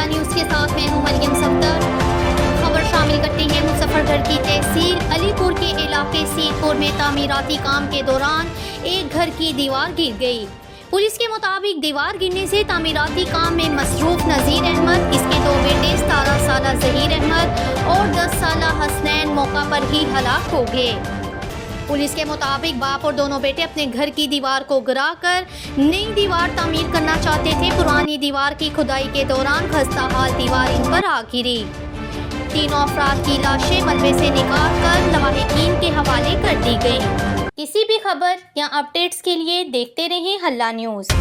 News के साथ मैं हूं मरियम सफदर। खबर शामिल करते हैं मुजफ्फरगढ़ की तहसील अलीपुर के इलाके सीरपुर में तामीराती काम के दौरान एक घर की दीवार गिर गई। पुलिस के मुताबिक दीवार गिरने से तामीराती काम में मसरूफ नज़ीर अहमद, इसके 2 बेटे 17 साला ज़हीर अहमद और 10 साला हसनैन मौका पर ही हलाक हो गए। पुलिस के मुताबिक बाप और दोनों बेटे अपने घर की दीवार को गिराकर नई दीवार तामीर करना चाहते थे। पुरानी दीवार की खुदाई के दौरान खस्ता हाल दीवार इन पर आ गिरी। तीनों अफराद की लाशें मलबे से निकाल कर लवाहिकीन के हवाले कर दी गई। किसी भी खबर या अपडेट्स के लिए देखते रहें हल्ला न्यूज़।